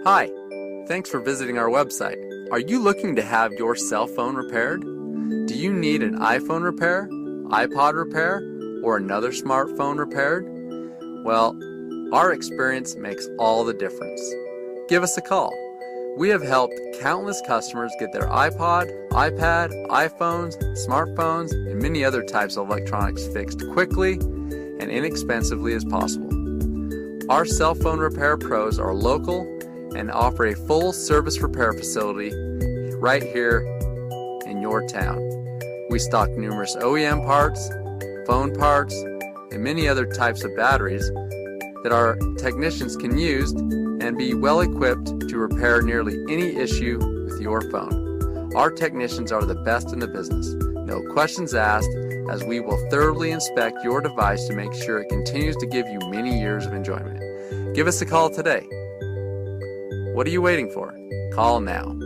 Hi, thanks for visiting our website. Are you looking to have your cell phone repaired? Do you need an iPhone repair, iPod repair, or another smartphone repaired? Well, our experience makes all the difference. Give us a call. We have helped countless customers get their iPod, iPad, iPhones, smartphones, and many other types of electronics fixed quickly and inexpensively as possible. Our cell phone repair pros are local and offer a full service repair facility right here in your town. We stock numerous OEM parts, phone parts, and many other types of batteries that our technicians can use and be well equipped to repair nearly any issue with your phone. Our technicians are the best in the business. No questions asked, as we will thoroughly inspect your device to make sure it continues to give you many years of enjoyment. Give us a call today. What are you waiting for? Call now.